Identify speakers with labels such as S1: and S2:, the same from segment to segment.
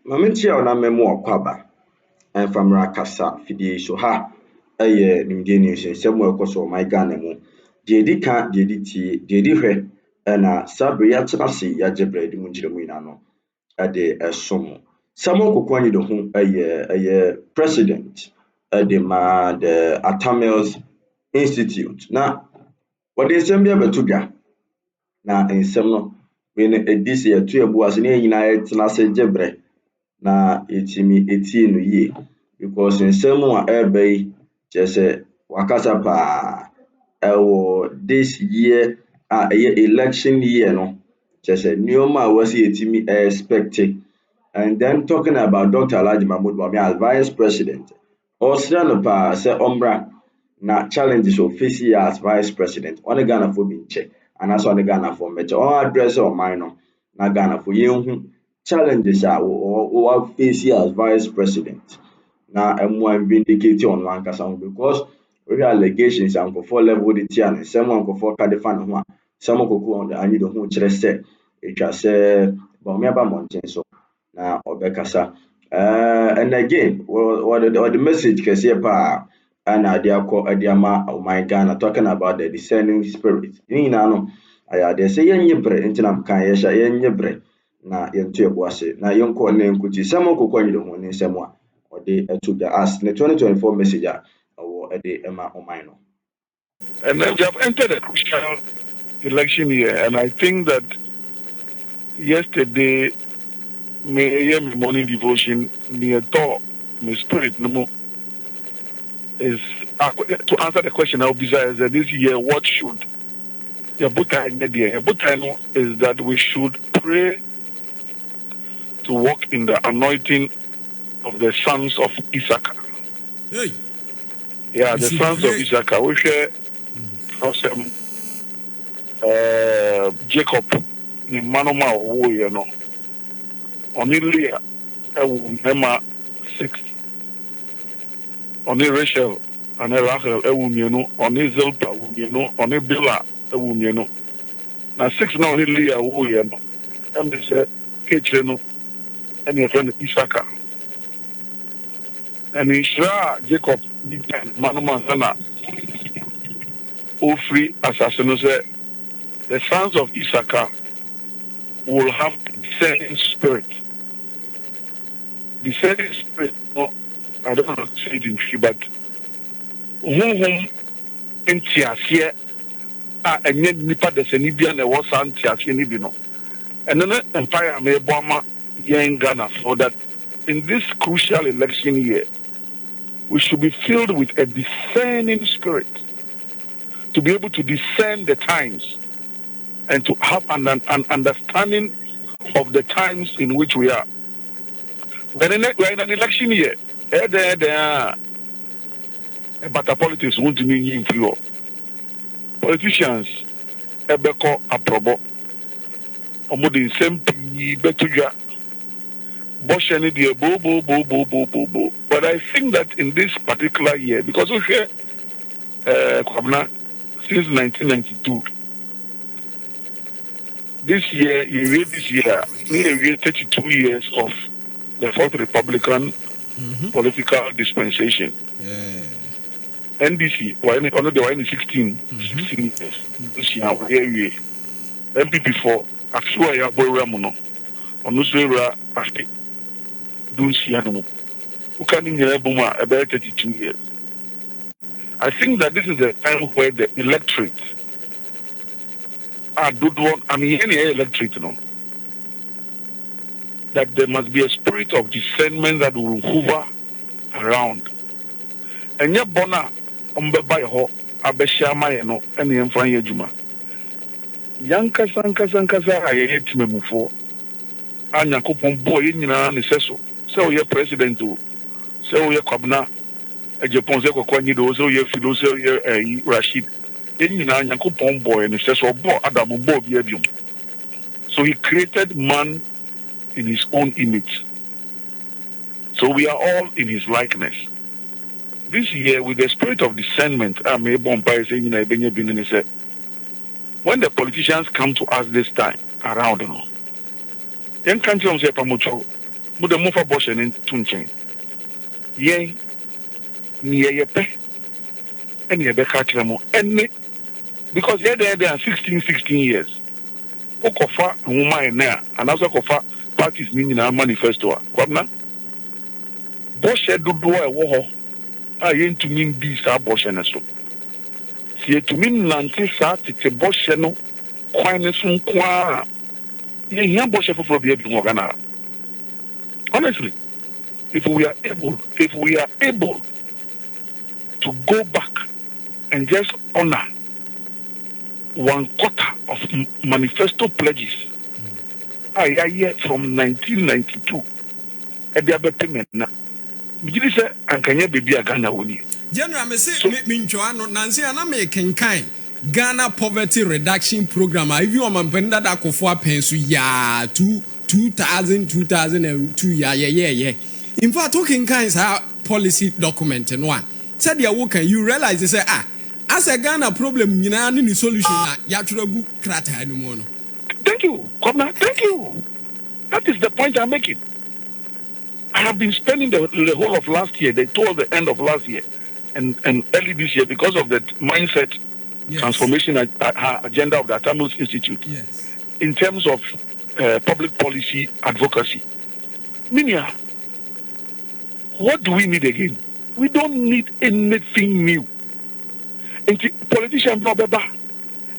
S1: Mamintia on a memo kwaba and from Rakasa Fidi so ha a Indian somewhere cause my ganemo. Jedi can't jedi he and a sabria tenasi yajebre the munjiraminano at the somo. Someone could quany the home a president at the Atamils Institute. Now, what is Sambia Batuga? Na nsɛm no wei no ɛdi sɛ yɛto yɛbo ase ne yɛn nyinaa yɛtena ase gye berɛ na yɛtumi etie no yie because nsɛm a ɛreba yi kyerɛ sɛ wakasa paa ɛwɔ this year a ɛyɛ election year no kyerɛ sɛ nneɛma a wɔsi yɛtumi expect and then talking about Dr. Alhaji Mahmood Bawumia as vice president ɔsrɛ no paa sɛ ɔmmra na challenges of face yɛ as vice president ɔne Ghanafoɔ bi nkyɛ anaasɛ ɔne Ghanafoɔ mmɛkyɛ ɔn address ɔman no na Ghanafoɔ yɛnhu challenges a wɔwɔ face as vice president na ɛmmoa vindicate ɔno ankasa ho because wohwɛ allegations a nkurɔfoɔ level de tia no nsɛm a nkurɔfoɔ ka de fa ne ho a nsɛm Koku Anyidoho kyerɛ sɛ ɛtwa sɛ Bawumia ba mmɔnten so na ɔbɛkasa and again the message kɛseɛ paa ana ade akɔ ade ama ɔman Ghana talking about the discerning spirit ne nyinaa no ayɛ adeɛ sɛ yɛnyɛ berɛ nti na mka yɛhyɛ yɛnyɛ berɛ na yɛnto yɛbo ase na yɛnkɔ ne nkuti nsɛm Koku Anyidoho ne nsɛm a ɔde ɛto dwa as ne 2024 message a ɔwɔ ɛde ɛma ɔman no.
S2: And we have entered a crucial election year, and I think that yesterday, my morning devotion near door, my spirit no more is to answer the question I'll be is that this year what should your book is that we should pray to walk in the anointing of the sons of Issachar.
S3: Hey.
S2: Yeah, the sons of Issachar. We share Jacob ni manoma wo ye no. Oni Leah ewu Emma 6. Oni Rachel and Rachel ewu mienu. Oni Zilpah ewu mienu. Oni Bilhah ewu mienu. Na 6 na oni Leah wo ye no. Em say kechre no. And your friend Issachar. And Israel Jacob manoma sana. Ofri assassin said the sons of Issachar will have discerning spirit. Discerning spirit, no, I don't know how to say it in Twi, but whom in Tiasia and yet Nipa the Senibian and was on Tiasia Nibino. And then Empire may bomb young Ghana so that in this crucial election year, we should be filled with a discerning spirit to be able to discern the times and to have an understanding of the times in which we are. We're in an election year. But politics won't mean influence. Politicians, Ebeko Aprobo, Omodi Sempi, Betuja, Boshani, bo. But I think that in this particular year, because we share Kwabna since 1992, this year, we 32 years of the Fourth Republican political dispensation.
S3: Yeah.
S2: NDC, why not the one in 16 years? This year, we MPP4, actually, I boy Ramono, on Nusra, Pasti, Dunsiano, who can in Buma about 32 years. I think that this is the time where the electorate any electorate, that there must be a spirit of discernment that will hover around. And yet, Bona, by ho, Abeshama, and the Enfanya Juma. Yankasa, I hate me before. Anya Kupon boy in Neseso. So, you're president, so you're Kabna, a Japan, Anyidoho, so you're Fido, Rashid. Boy and says, Adam Bo. So he created man in his own image. So we are all in his likeness. This year, with the spirit of discernment, when the politicians come to us this time around, then can't you say Pamucho? Muda mufa boshen in tunchen. Ye ye pe and ye be catchamo any because they are 16 years. Okofa woman there and also kofa parties meaning our manifesto. Kwabna boshe do a wo a yen to mean be sa boshe na so. Sie to mean nante sa tete boshe no kwan so kwa ye hia boshe foforo bia bi mo Ghana. Honestly, if we are able to go back and just honor 1/4 of manifesto pledges, I hear from 1992, at the other payment now. You say, and can you be a Ghana woni?
S3: General, me say me nchoano nansi ana me kenkan Ghana Poverty Reduction Program. If you am penda da kofo apensu ya 2002 yeah. In fact, talking kinds how policy document and one said ya work you realize they say as a Ghana problem you know any solution ya chrogu krata anymore.
S2: Thank you, Governor. Thank you. That is the point I'm making. I have been spending the whole of last year, toward the end of last year, and early this year because of the mindset transformation agenda of the Tamils Institute.
S3: Yes.
S2: In terms of public policy advocacy. Minia, what do we need again? We don't need anything new. And politicians blah blah blah.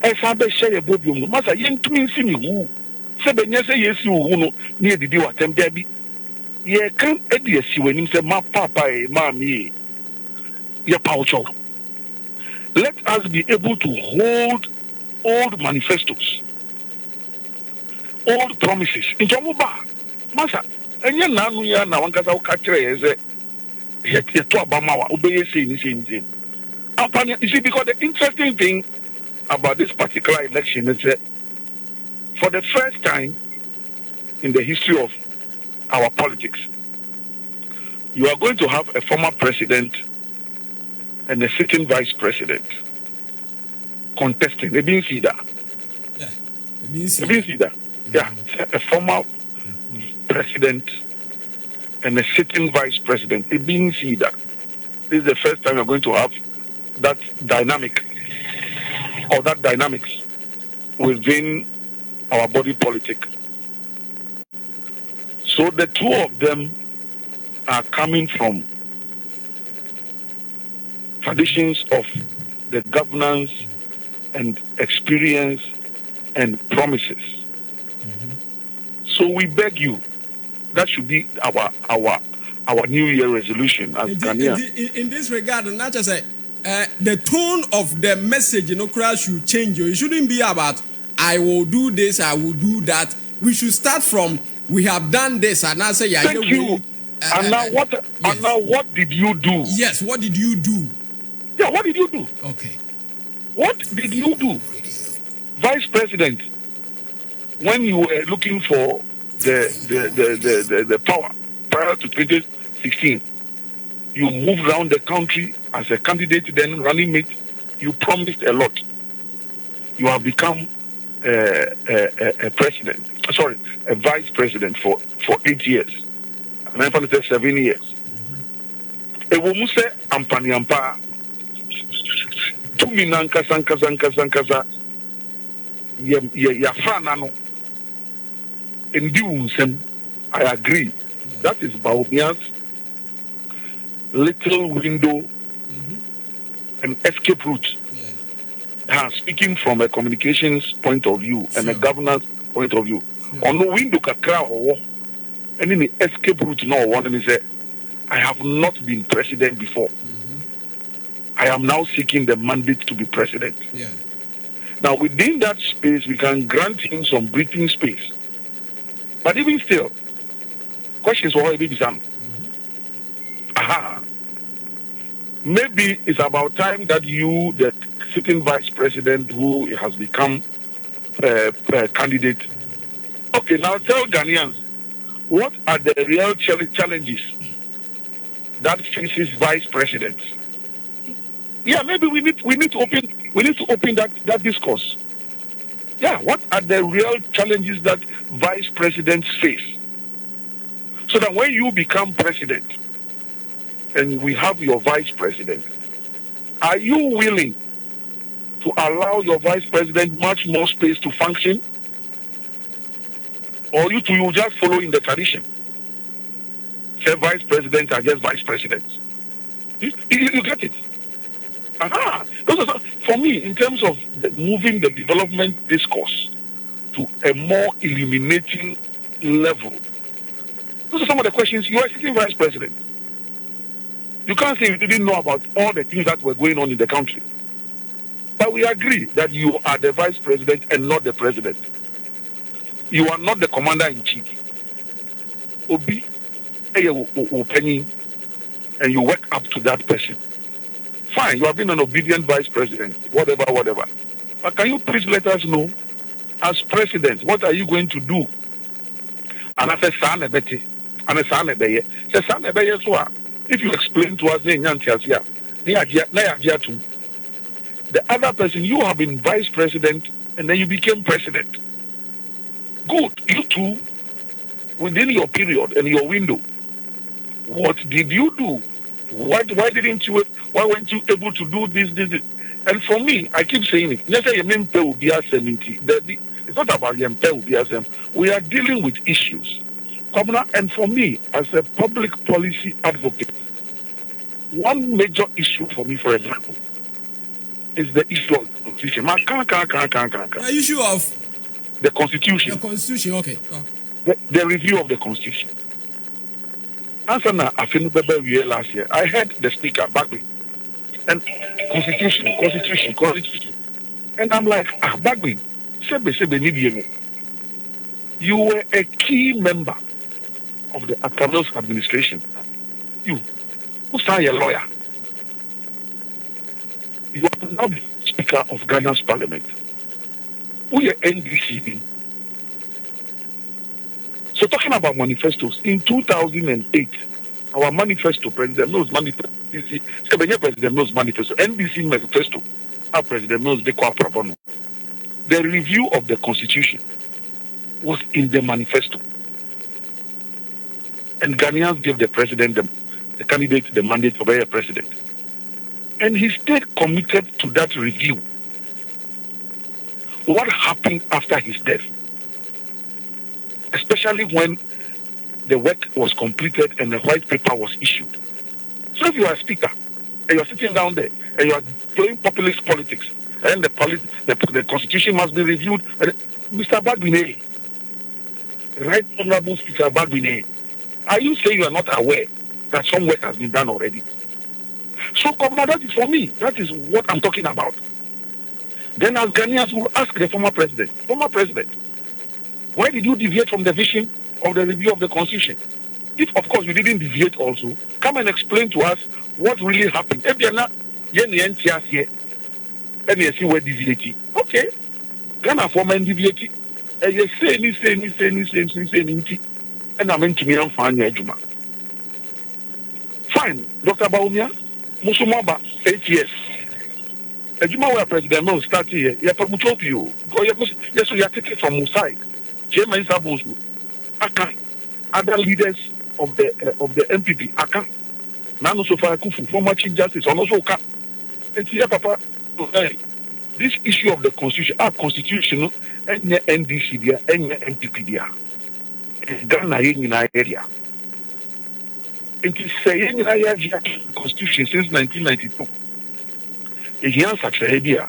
S2: Esabe share bobium. Masa yen tumi si ni hu. Sebe nya se yesi hu no ne didi watem there bi. Ye kan edi esi wanim se ma papa e ma mi. Ye paucho. Let us be able to hold old manifestos. Old promises. In Jamuba, Masa, and you know, you know, one case I will catch is a to Obama, obey saying. You see, because the interesting thing about this particular election is that for the first time in the history of our politics, you are going to have a former president and a sitting vice president contesting. They didn't see that.
S3: Yeah,
S2: they didn't see that. Yeah, a former president and a sitting vice president. It didn't see that. This is the first time we're going to have that dynamic or that dynamics within our body politic. So the two of them are coming from traditions of the governance and experience and promises. So we beg you, that should be our New Year resolution as Ghanaians.
S3: In this regard, not just say the tone of the message, should change. It shouldn't be about I will do this, I will do that. We should start from we have done this, and I say,
S2: thank you. And now what? Yes. And now what did you do?
S3: Yes, what did you do?
S2: Yeah, what did you do?
S3: Okay.
S2: What did you do, Vice President? When you were looking for the power prior to 2016, you moved around the country as a candidate, then running mate. You promised a lot. You have become a president. Sorry, a vice president for 8 years. And I'm going to say 7 years. Ewomuse ampani ampa. Tumi nankasa. Yafra nano. I agree. That is Bawumia's little window and escape route. Speaking from a communications point of view and a governance point of view. On the window kakra and in the escape route no one and say, I have not been president before. I am now seeking the mandate to be president.
S3: Yeah.
S2: Now within that space we can grant him some breathing space. But even still, questions for baby Sam. Maybe it's about time that you, the sitting vice president who has become a candidate. Okay, now tell Ghanaians, what are the real challenges that faces vice presidents? Yeah, maybe we need to open that discourse. Yeah, what are the real challenges that vice presidents face? So that when you become president and we have your vice president, are you willing to allow your vice president much more space to function? Or you two, you just follow in the tradition? Say vice presidents are just vice presidents. You get it? For me, in terms of moving the development discourse to a more illuminating level, those are some of the questions. You are sitting vice president. You can't say you didn't know about all the things that were going on in the country. But we agree that you are the vice president and not the president. You are not the commander-in-chief. Obi, penny, and you work up to that person. Fine, you have been an obedient vice president, whatever. But can you please let us know, as president, what are you going to do? And I said, if you explain to us, the other person, you have been vice president and then you became president. Good, you two, within your period and your window, what did you do? Why weren't you able to do this? And for me, I keep saying it. Let's say it's not about we are dealing with issues. And for me, as a public policy advocate, one major issue for me, for example, is the issue of the constitution.
S3: The issue of
S2: the constitution.
S3: The constitution, okay.
S2: The review of the constitution. Answer na Afinubebe last year. I heard the speaker back me. And constitution. And I'm like, back me. You were a key member of the Atanos administration. You, who's a lawyer? You are now the Speaker of Ghana's Parliament. We are NDC. So talking about manifestos, in 2008, our manifesto, President knows manifesto, President knows manifesto, NDC manifesto, our President knows the review of the Constitution was in the manifesto. And Ghanaians gave the President, the candidate, the mandate to be a president. And he stayed committed to that review. What happened after his death? Especially when the work was completed and the white paper was issued. So if you are a speaker and you are sitting down there and you are doing populist politics and the constitution must be reviewed, Mr. Badwine, Right Honorable Speaker Badwine, are you saying you are not aware that some work has been done already? So, that is for me. That is what I'm talking about. Then as Ghanaians will ask the former president, why did you deviate from the vision of the review of the Constitution? If, of course, you didn't deviate also, come and explain to us what really happened. If you're not, okay, Ghana former and deviate. And you say, and I'm into me and find your fine, Dr. Bawumia, Musumaba, 8 years. And you know President Mo start here. You have to talk to you. Yes, you are taking from Musai. Chairman Sabosu, Aka, other leaders of the MPP, Aka, Nano Sofa Kufu, former Chief Justice, and also Aka. And here, Papa, this issue of the Constitution, our Constitution, and the NDC there, and the MPP there, is done in our area. It is saying in our Constitution since 1992. He answered the idea.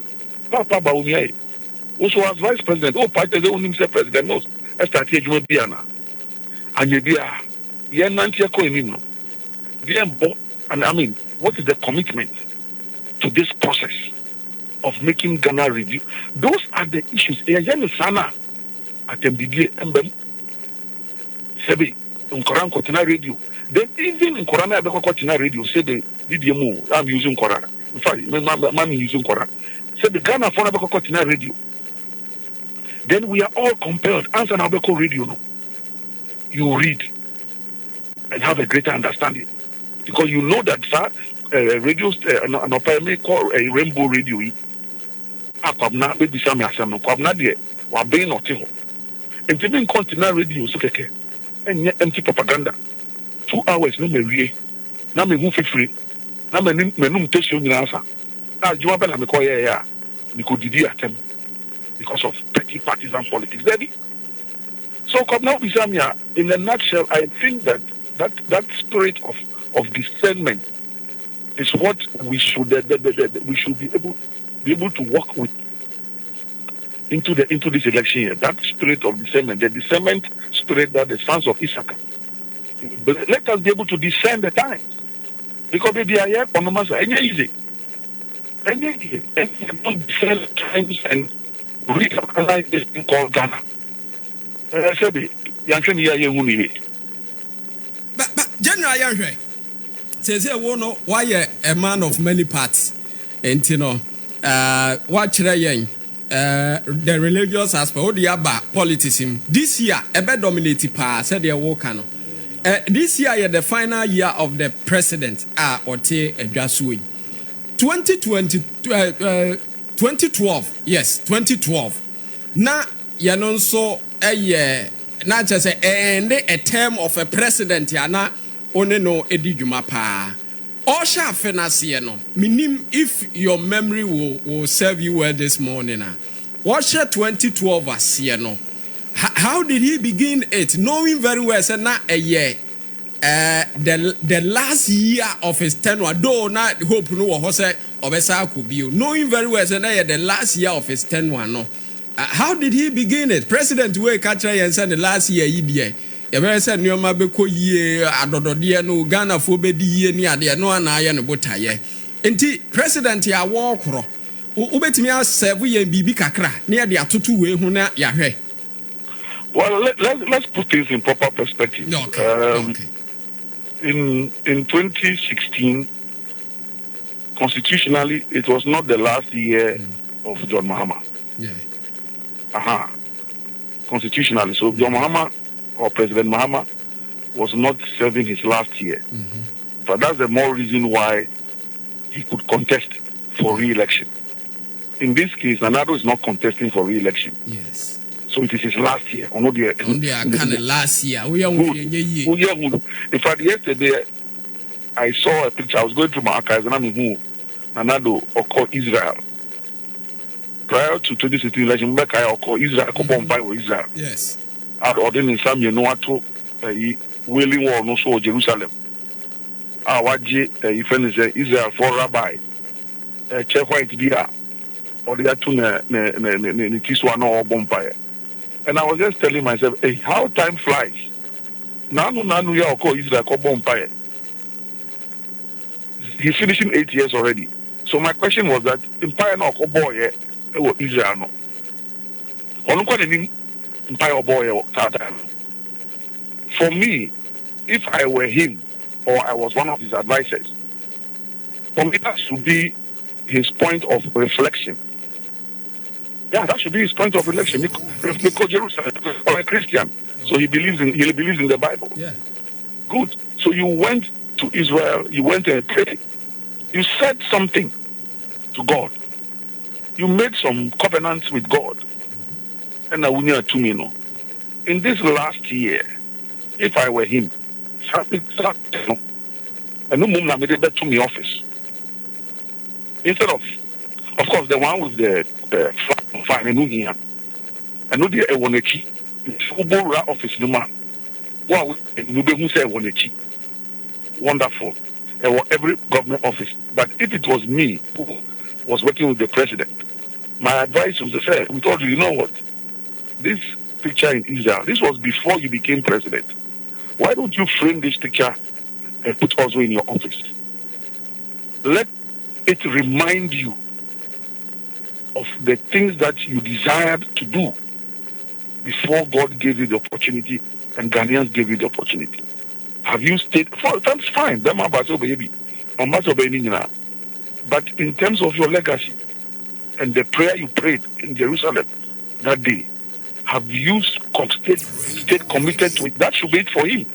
S2: Papa Bawumia, also as vice president, party the only himself president knows. I started to be Anna. And you be a Yanantia Coinino. And I mean, what is the commitment to this process of making Ghana review? Those are the issues. Sana at MDD Mbem Sebi in Koran Kotina Radio. Then even in Koran Kotina Radio, say the DDMO, I'm using Koran. In fact, I'm using Koran. Say the Ghana for Kotina Radio. Then we are all compelled. Answer Nabeko Radio. No. You read and have a greater understanding. Because you know that, sir, radio, call a rainbow radio. Akwabna, baby, Sammy Assam, Kwabna, de, Wabe, not Tiho. And even continental radio, so, empty propaganda. 2 hours, no me na me who free. Na me num test you answer. Now you want to call yeah. Because did attempt because of petty partisan politics. Ready? So come now, Bisamia, in a nutshell, I think that spirit of discernment is what we should be able to work with into this election year. That spirit of discernment, the discernment spirit that the sons of Issachar. But let us be able to discern the times, because they are here on the master. Easy. And don't discern times and recognize this thing called Ghana. But
S3: General Yanhwe says why a man of many parts, and what the religious aspect or the politicism this year a bit dominated said they walk. This year the final year of the president Ote Edwasui 2012 yes 2012 na yanonso na just end a term of a president yana one no edi dwuma pa Osha Fenasie no minim if your memory will serve you well this morning Osha 2012 asie no how did he begin it knowing very well say na a year the last year of his tenure though na hope no wo say obesa could be knowing very well say na the last year of his tenure no how did he begin it? President we catch and said the last year EBA. Ever said Nyoma beko ye adododie no Ghana fo be di ye ni ade no anaya no botaye. Enti president ya wokro. Ubetimi a serve ye bibi kakra na ade atoto we hu na yahwe.
S2: Well, let's put things in proper perspective.
S3: Okay.
S2: In 2016 constitutionally it was not the last year of John Mahama.
S3: Yeah.
S2: Constitutionally. So John Mahama or President Mahama was not serving his last year. But that's the more reason why he could contest for re-election. In this case, Nanado is not contesting for re-election.
S3: Yes.
S2: So it is his last year. Only
S3: last year.
S2: In fact, yesterday I saw a picture. I was going through my archives and I'm who Nanado or called Israel. Prior to 2016 election, I call Israel, Israel.
S3: Yes.
S2: Or then in some, you know, to willing war no so Jerusalem. What if Israel for rabbi, check white beer, or the atuna Tiswana or Bompire. And I was just telling myself, hey, how time flies. Nanu ya call Israel call Bompire. He's finishing 8 years already. So my question was that Empire no boy Israel no. For me, if I were him or I was one of his advisors, for me that should be his point of reflection. Yeah, that should be his point of reflection. Because Jerusalem is a Christian, so he believes in the Bible.
S3: Yeah.
S2: Good. So you went to Israel, you went and prayed. You said something to God. You made some covenants with God. And I will to me no. In this last year, if I were him, and no mum made it to me office. Instead of course, the one with the fine and here. And no dear Ewonechi, Ubora office no man. Wow, who say Ewonechi. Wonderful. Every government office. But if it was me who was working with the president, my advice was to say, we told you know what? This picture in Israel, this was before you became president. Why don't you frame this picture and put also in your office? Let it remind you of the things that you desired to do before God gave you the opportunity and Ghanaians gave you the opportunity. Have you stayed? That's fine. But in terms of your legacy and the prayer you prayed in Jerusalem that day, have you stayed committed to it? That should be it for him.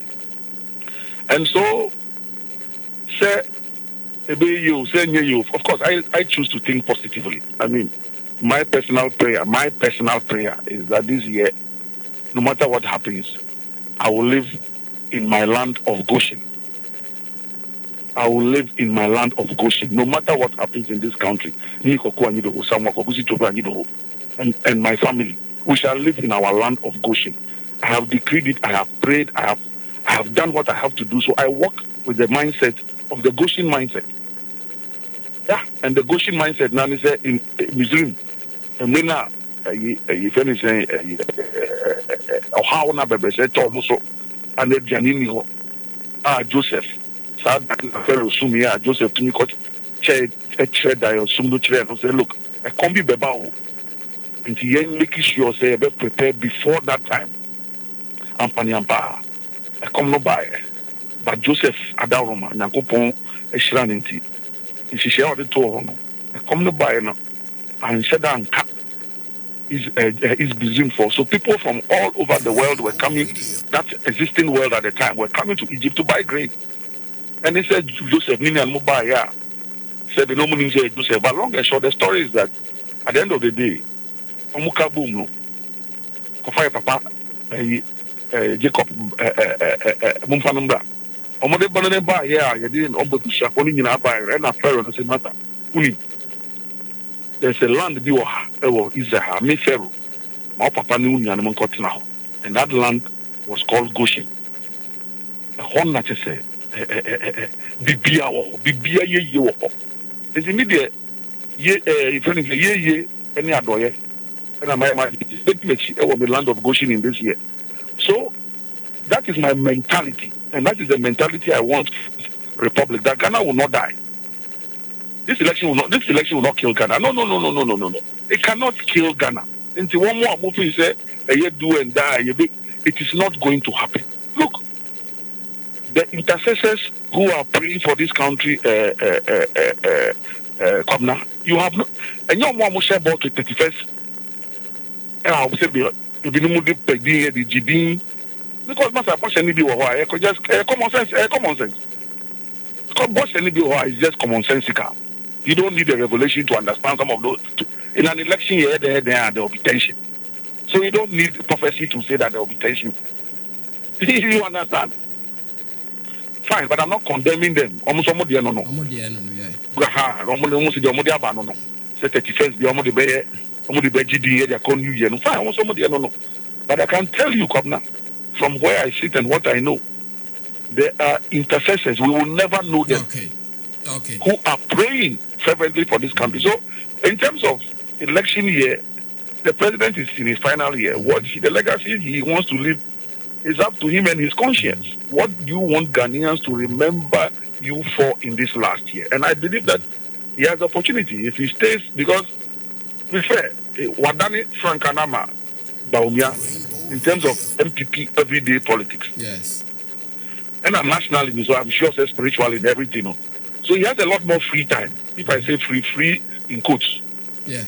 S2: And so, of course, I choose to think positively. I mean, my personal prayer is that this year, no matter what happens, I will live in my land of Goshen. I will live in my land of Goshen, no matter what happens in this country. Koku, Anyidoho, and my family, we shall live in our land of Goshen. I have decreed it, I have prayed, I have done what I have to do. So I walk with the mindset of the Goshen mindset. Yeah, and the Goshen mindset now is in Missouri. And when if anything, how na bebe say Tomuso and the Janini Joseph. Sumia Joseph to me got chair that sum chair and say, look, I can't be bebao. And the making sure say be prepared before that time. Ampanyampa. I come no by. But Joseph Adaroma, Nakopon, a shranity. And she shared the two. I come no by now. And said that is busy for. So people from all over the world were coming, that existing world at the time, were coming to Egypt to buy grain. And they said, Joseph, Nini and Mubaya said, the nominee said, Joseph. But long and short, the story is that at the end of the day, Omuka boom, no, Kofaya Papa, Jacob, Mumfanumba, Omode Banaba, yeah, you didn't Ombusha, only in Abba, and a fair on the matter. There's a land, Israel, Mayfair, my Papa Nuni and Moncotina, and that land was called Goshen. A whole nature said, Bibia ye. It's immediate if anything ye any adoye and I might the land of Goshen in this year. So that is my mentality, and that is the mentality I want Republic, that Ghana will not die. This election will not kill Ghana. No. It cannot kill Ghana. Until one more movie say a do and die, it is not going to happen. Look, the intercessors who are praying for this country, you have no, and your mom will share about the 31st. And I will say, the GD, because Master Bosch and Nibi just common sense. Because Bosch and Nibi is just commonsensical. You don't need a revelation to understand some of those. In an election year, there will be tension. So you don't need prophecy to say that there will be tension. You understand? Fine, but I'm not condemning them. Almost no. Yeah. Almost the 31st, the almost the GDA, they call New Year. Fine, almost no. But I can tell you, Governor, from where I sit and what I know, there are intercessors. We will never know them.
S3: Okay.
S2: Who are praying fervently for this country. So, in terms of election year, the president is in his final year. The legacy he wants to leave is up to him and his conscience. What do you want Ghanaians to remember you for in this last year? And I believe that he has opportunity if he stays, because, to be fair, Wadani Frankanama Bawumia, in terms of MPP everyday politics.
S3: Yes.
S2: And I'm nationally, so I'm sure say spiritually and everything. So he has a lot more free time. If I say free in quotes.
S3: Yeah.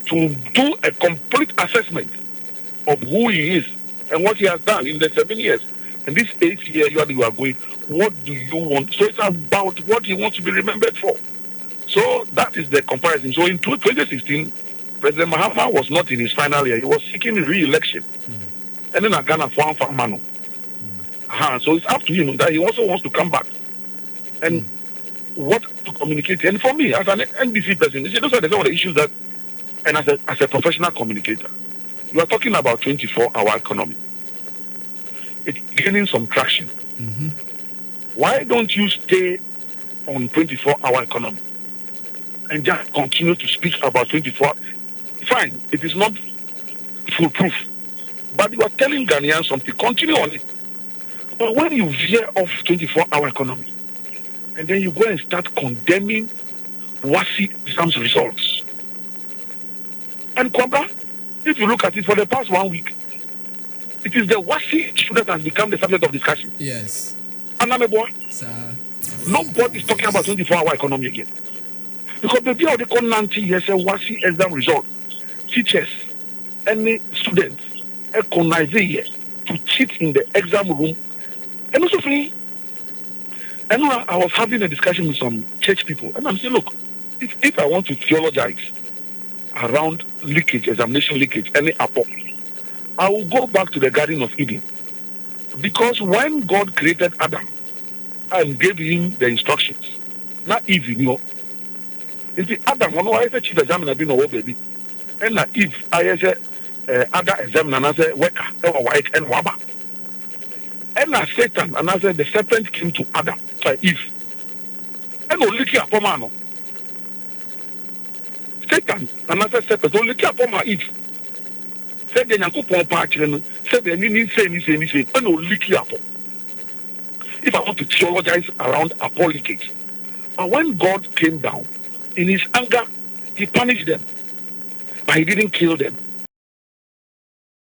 S2: To do a complete assessment of who he is and what he has done in the 7 years. And this 8th year you are going, what do you want? So it's about what he wants to be remembered for. So that is the comparison. So in 2016, President Mahama was not in his final year. He was seeking re-election. And then Ghana for Mano. So it's up to him that he also wants to come back. And what to communicate. And for me, as an NBC person, those are some of the issues that, and as a professional communicator, you are talking about 24-hour economy. It's gaining some traction.
S3: Mm-hmm.
S2: Why don't you stay on 24-hour economy and just continue to speak about 24? Fine, it is not foolproof, but you are telling Ghanaians something. Continue on it. But when you veer off 24-hour economy, and then you go and start condemning WASI exams results. And Kwabra, if you look at it for the past 1 week, it is the WASI issue that has become the subject of discussion.
S3: Yes.
S2: And I'm a boy.
S3: Sir.
S2: Nobody is talking about 24-hour economy again. Because the people they call 90 years a WASI exam result. Teachers, any students, recognize here to cheat in the exam room. And also free. And I was having a discussion with some church people, and I'm saying, look, if I want to theologize around leakage, examination leakage, any apple, I will go back to the Garden of Eden Because when God created Adam and gave him the instructions, not Eve, you know. Adam, one why chief examiner be no baby. And na Eve, I say other examiner and I say worker, white and waba. And na Satan, and I said the serpent came to Adam, Eve. And only care for man. Satan, and I said serpent, only care for my Eve. Said the Yankupon patch, said the Nini say, and only care for. If I want to theologize around apologetics. But when God came down, in his anger, he punished them. But he didn't kill them.